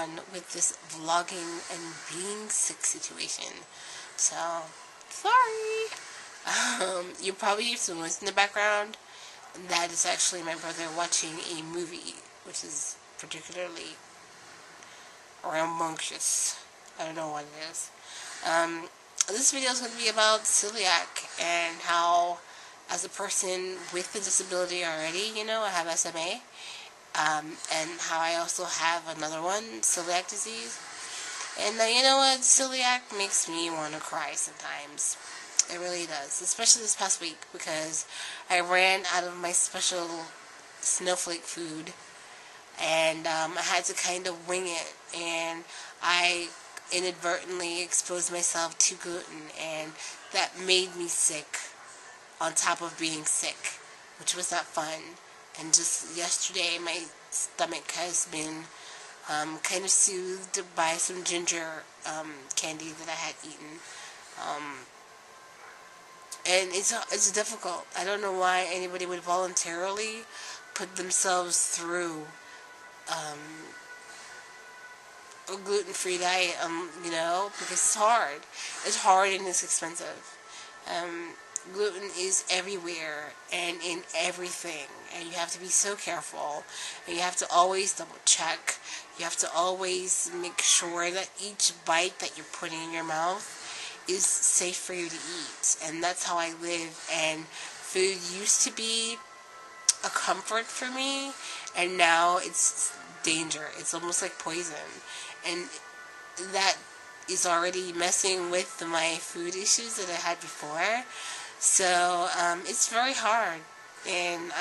on with this vlogging and being sick situation. So, sorry. You probably hear some noise in the background. That is actually my brother watching a movie, which is particularly rambunctious. I don't know what it is. This video is going to be about celiac and how, as a person with the disability already, I have SMA, and how I also have another one, celiac disease. And you know what? Celiac makes me want to cry sometimes. It really does, especially this past week because I ran out of my special snowflake food, and I had to kind of wing it, and I inadvertently exposed myself to gluten, and that made me sick on top of being sick, which was not fun. And just yesterday, my stomach has been kind of soothed by some ginger candy that I had eaten. And it's difficult. I don't know why anybody would voluntarily put themselves through a gluten-free diet, because it's hard. It's hard and it's expensive. Gluten is everywhere and in everything, and you have to be so careful, and you have to always double check. You have to always make sure that each bite that you're putting in your mouth is safe for you to eat. And that's how I live, and food used to be a comfort for me, and now it's danger. It's almost like poison, and that is already messing with my food issues that I had before. So it's very hard, and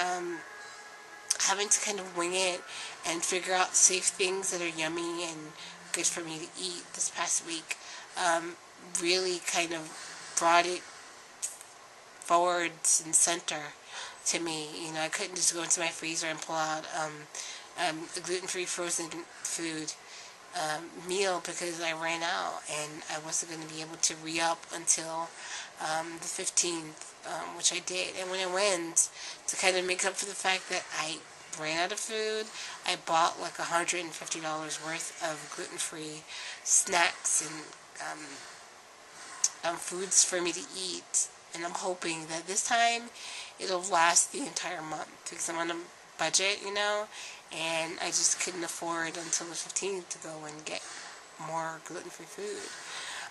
having to kind of wing it and figure out safe things that are yummy and good for me to eat this past week really kind of brought it forward and center to me. I couldn't just go into my freezer and pull out a gluten-free frozen food meal because I ran out, and I wasn't going to be able to re-up until the 15th, which I did. And when I went to kind of make up for the fact that I ran out of food, I bought like $150 worth of gluten-free snacks and foods for me to eat. And I'm hoping that this time it'll last the entire month because I'm on a budget, and I just couldn't afford until the 15th to go and get more gluten-free food.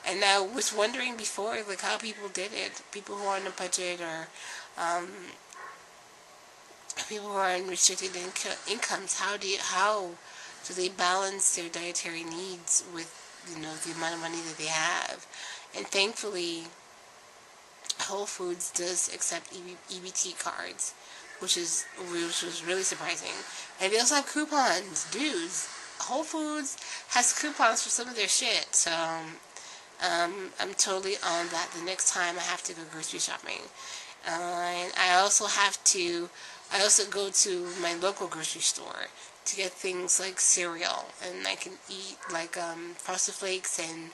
And I was wondering before, like, how people did it. People who are on a budget, or people who are on restricted incomes. How do they balance their dietary needs with the amount of money that they have? And thankfully, Whole Foods does accept EBT cards, which was really surprising. And they also have coupons. Dudes, Whole Foods has coupons for some of their shit. So I'm totally on that the next time I have to go grocery shopping. And I also go to my local grocery store to get things like cereal, and I can eat like Frosted Flakes and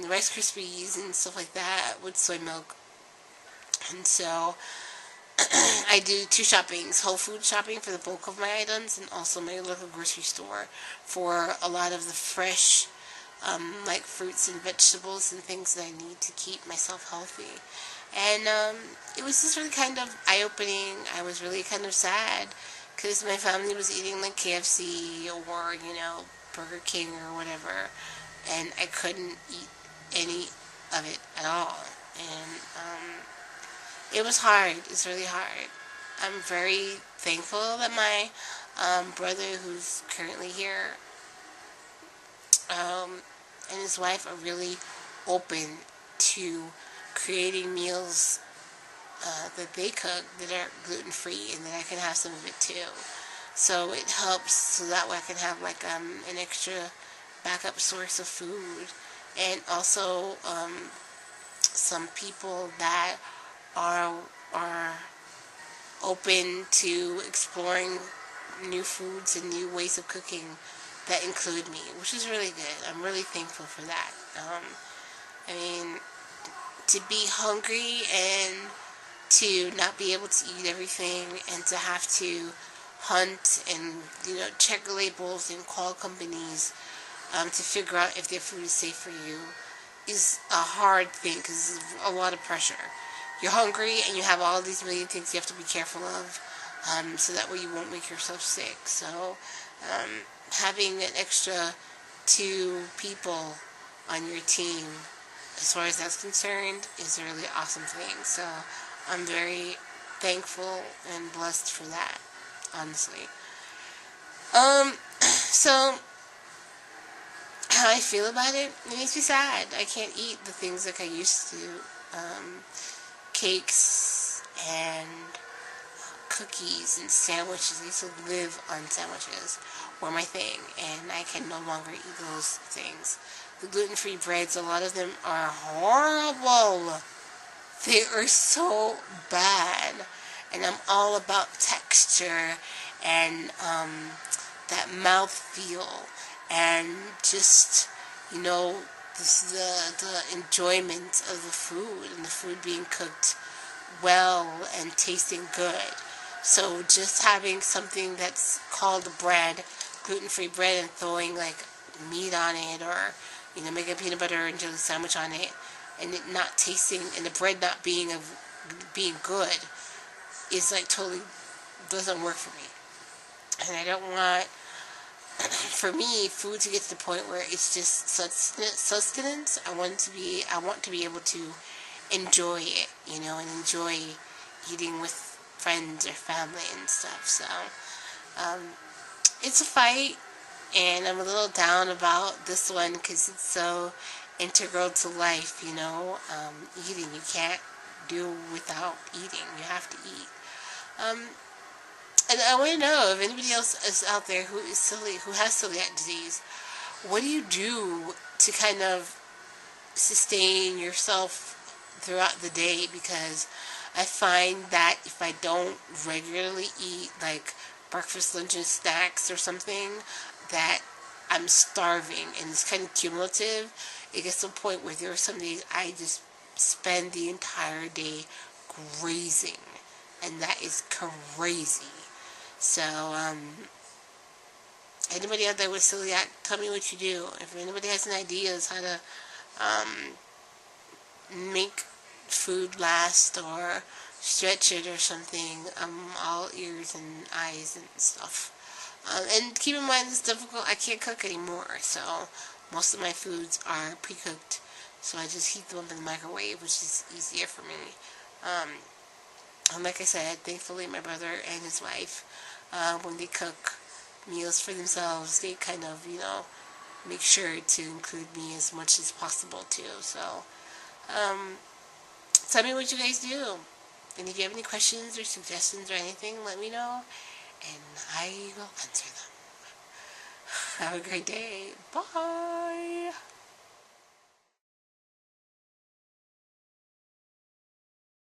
Rice Krispies and stuff like that with soy milk. And so I do two shoppings: Whole Food shopping for the bulk of my items, and also my local grocery store for a lot of the fresh like fruits and vegetables and things that I need to keep myself healthy. And it was just really kind of eye-opening. I was really kind of sad because my family was eating like KFC or Burger King or whatever, and I couldn't eat any of it at all. And it was hard. It's really hard. I'm very thankful that my brother, who's currently here, and his wife are really open to creating meals that they cook that are gluten-free, and that I can have some of it too. So it helps, so that way I can have like an extra backup source of food. And also some people that are open to exploring new foods and new ways of cooking that include me, which is really good. I'm really thankful for that. To be hungry and to not be able to eat everything, and to have to hunt and, check labels and call companies to figure out if their food is safe for you is a hard thing because it's a lot of pressure. You're hungry and you have all these million things you have to be careful of, so that way you won't make yourself sick. So having an extra 2 people on your team, as far as that's concerned, is a really awesome thing. So I'm very thankful and blessed for that, honestly. So how I feel about it makes me sad. I can't eat the things like I used to. Cakes and cookies and sandwiches. I used to live on sandwiches were my thing, and I can no longer eat those things. The gluten-free breads, a lot of them are horrible. They are so bad, and I'm all about texture and that mouth feel and just, the enjoyment of the food and the food being cooked well and tasting good. So just having something that's called bread, gluten-free bread, and throwing like meat on it, or making a peanut butter and jelly sandwich on it, and it not tasting, and the bread not being good, is like totally doesn't work for me. And I don't want, for me, food to get to the point where it's just sustenance. I want to be able to enjoy it, and enjoy eating with friends or family and stuff. So it's a fight, and I'm a little down about this one because it's so integral to life. Eating, you can't do without eating. You have to eat. And I want to know if anybody else is out there who has celiac disease. What do you do to kind of sustain yourself throughout the day? Because I find that if I don't regularly eat like breakfast, lunch, and snacks or something, that I'm starving, and it's kind of cumulative. It gets to a point where there are some days I just spend the entire day grazing, and that is crazy. So, anybody out there with celiac, tell me what you do. If anybody has any ideas how to make food last or stretch it or something, I'm all ears and eyes and stuff. And keep in mind, it's difficult. I can't cook anymore, so most of my foods are pre-cooked. So I just heat them up in the microwave, which is easier for me. And like I said, thankfully my brother and his wife, when they cook meals for themselves, they kind of, make sure to include me as much as possible too. So, tell me what you guys do. And if you have any questions or suggestions or anything, let me know, and I will answer them. Have a great day. Bye.